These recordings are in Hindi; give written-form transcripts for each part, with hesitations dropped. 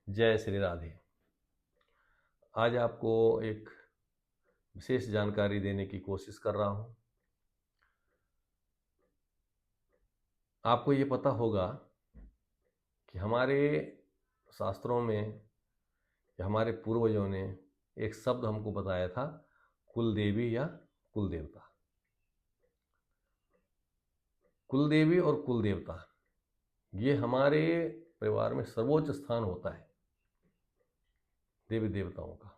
जय श्री राधे। आज आपको एक विशेष जानकारी देने की कोशिश कर रहा हूँ। आपको ये पता होगा कि हमारे शास्त्रों में या हमारे पूर्वजों ने एक शब्द हमको बताया था, कुल देवी या कुल देवता। कुल देवी और कुल देवता ये हमारे परिवार में सर्वोच्च स्थान होता है देवी देवताओं का।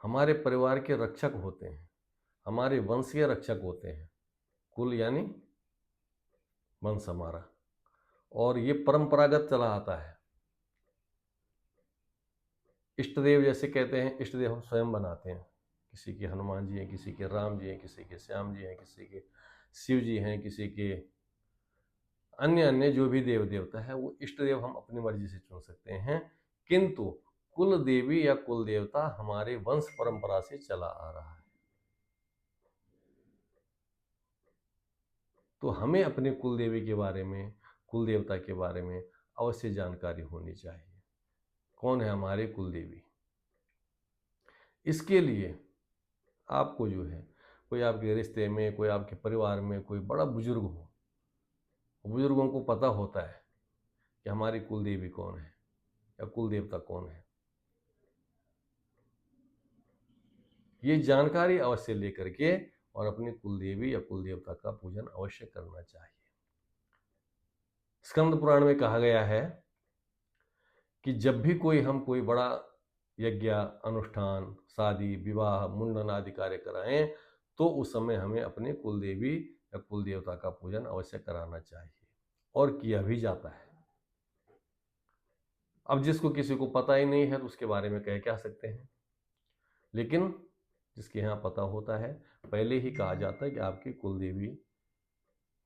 हमारे परिवार के रक्षक होते हैं, हमारे वंश के रक्षक होते हैं। कुल यानी वंश हमारा, और ये परंपरागत चला आता है। इष्ट देव जैसे कहते हैं, इष्ट देव हम स्वयं बनाते हैं। किसी के हनुमान जी हैं, किसी के राम जी हैं, किसी के श्याम जी हैं, किसी के शिव जी हैं, किसी के अन्य अन्य जो भी देव देवता है वो इष्ट देव हम अपनी मर्जी से चुन सकते हैं। किंतु कुल देवी या कुल देवता हमारे वंश परंपरा से चला आ रहा है। तो हमें अपने कुल देवी के बारे में, कुल देवता के बारे में अवश्य जानकारी होनी चाहिए। कौन है हमारे कुल देवी? इसके लिए आपको जो है, कोई आपके रिश्ते में, कोई आपके परिवार में कोई बड़ा बुजुर्ग हो, बुजुर्गों को पता होता है कि हमारी कुल देवी कौन है या कुल देवता कौन है। ये जानकारी अवश्य लेकर के और अपने कुल देवी या कुल देवता का पूजन अवश्य करना चाहिए। स्कंद पुराण में कहा गया है कि जब भी कोई बड़ा यज्ञ, अनुष्ठान, शादी, विवाह, मुंडन आदि कार्य कराएं तो उस समय हमें अपने कुल देवी या कुल देवता का पूजन अवश्य कराना चाहिए, और किया भी जाता है। अब जिसको किसी को पता ही नहीं है तो उसके बारे में कह क्या सकते हैं, लेकिन जिसके यहाँ पता होता है पहले ही कहा जाता है कि आपकी कुल देवी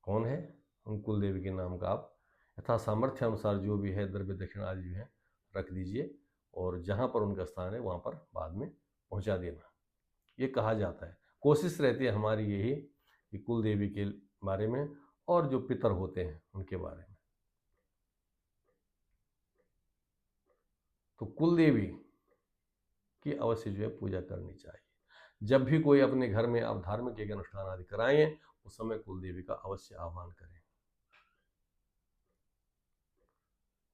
कौन है। उन कुल देवी के नाम का आप यथा सामर्थ्य अनुसार जो भी है द्रव्य दक्षिणा आदि जो है रख दीजिए, और जहाँ पर उनका स्थान है वहाँ पर बाद में पहुँचा देना, ये कहा जाता है। कोशिश रहती है हमारी यही कि कुल देवी के बारे में और जो पितर होते हैं उनके बारे में। तो कुल देवी की अवश्य जो है पूजा करनी चाहिए। जब भी कोई अपने घर में आप धार्मिक एक अनुष्ठान आदि कराएं उस समय कुल देवी का अवश्य आह्वान करें।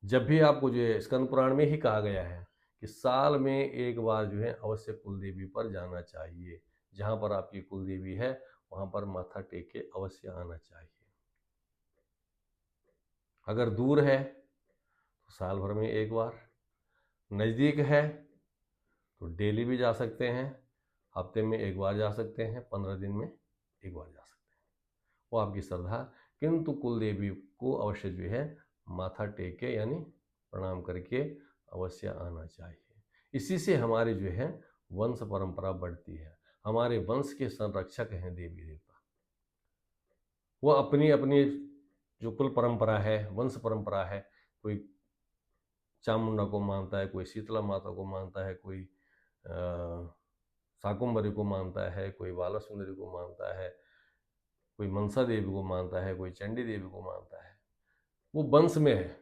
जब भी आपको जो है, स्कंद पुराण में ही कहा गया है कि साल में एक बार जो है अवश्य कुल देवी पर जाना चाहिए। जहाँ पर आपकी कुल देवी है वहाँ पर माथा टेक के अवश्य आना चाहिए। अगर दूर है तो साल भर में एक बार, नज़दीक है तो डेली भी जा सकते हैं, हफ्ते में एक बार जा सकते हैं, 15 दिन में एक बार जा सकते हैं, वो आपकी श्रद्धा। किंतु कुल देवी को अवश्य जो है माथा टेक के यानी प्रणाम करके अवश्य आना चाहिए। इसी से हमारी जो है वंश परंपरा बढ़ती है। हमारे वंश के संरक्षक हैं देवी देवता। वो अपनी अपनी जो कुल परंपरा है, वंश परंपरा है, कोई चामुंडा को मानता है, कोई शीतला माता को मानता है, कोई शाकुंभरी को मानता है, कोई बाला सुंदरी को मानता है, कोई मनसा देवी को मानता है, कोई चंडी देवी को मानता है। वो वंश में है,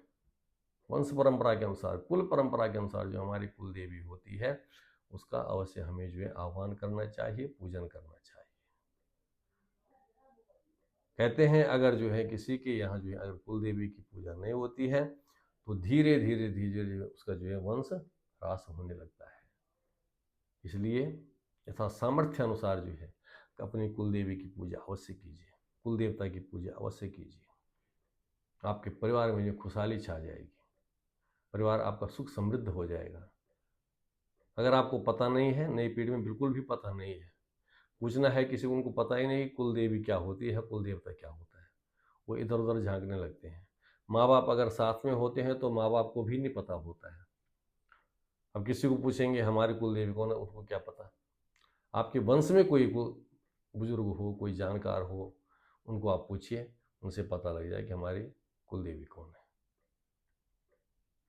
वंश परंपरा के अनुसार, कुल परंपरा के अनुसार जो हमारी कुल देवी होती है उसका अवश्य हमें जो है आह्वान करना चाहिए, पूजन करना चाहिए। कहते हैं अगर जो है किसी के यहाँ जो है अगर कुल देवी की पूजा नहीं होती है तो धीरे धीरे धीरे धीरे उसका जो है वंश ह्रास होने लगता है। इसलिए यथा सामर्थ्य अनुसार जो है अपनी कुल देवी की पूजा अवश्य कीजिए, कुल देवता की पूजा अवश्य कीजिए। आपके परिवार में जो खुशहाली छा जाएगी, परिवार आपका सुख समृद्ध हो जाएगा। अगर आपको पता नहीं है, नई पीढ़ी में बिल्कुल भी पता नहीं है, पूछना है किसी को, उनको पता ही नहीं कुल देवी क्या होती है, कुल देवता क्या होता है, वो इधर उधर झांकने लगते हैं। माँ बाप अगर साथ में होते हैं तो माँ बाप को भी नहीं पता होता है। अब किसी को पूछेंगे हमारी कुल देवी कौन है, उनको क्या पता। आपके वंश में कोई बुजुर्ग हो, कोई जानकार हो, उनको आप पूछिए, उनसे पता लग जाए कि हमारी कुल देवी कौन है।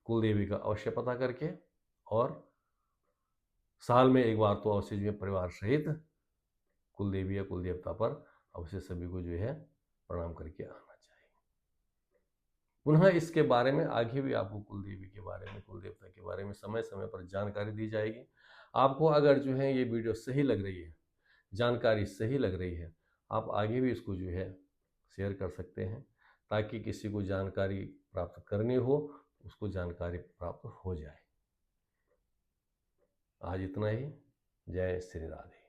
कुल देवी का अवश्य पता करके और साल में एक बार तो अवश्य जो है परिवार सहित कुल देवी या कुल देवता पर अवश्य सभी को जो है प्रणाम करके आना चाहिए। पुनः इसके बारे में आगे भी आपको कुल देवी के बारे में, कुल देवता के बारे में समय समय पर जानकारी दी जाएगी। आपको अगर जो है ये वीडियो सही लग रही है, जानकारी सही लग रही है, आप आगे भी इसको जो है शेयर कर सकते हैं, ताकि किसी को जानकारी प्राप्त करनी हो उसको जानकारी प्राप्त हो जाए। आज इतना ही। जय श्री राधे।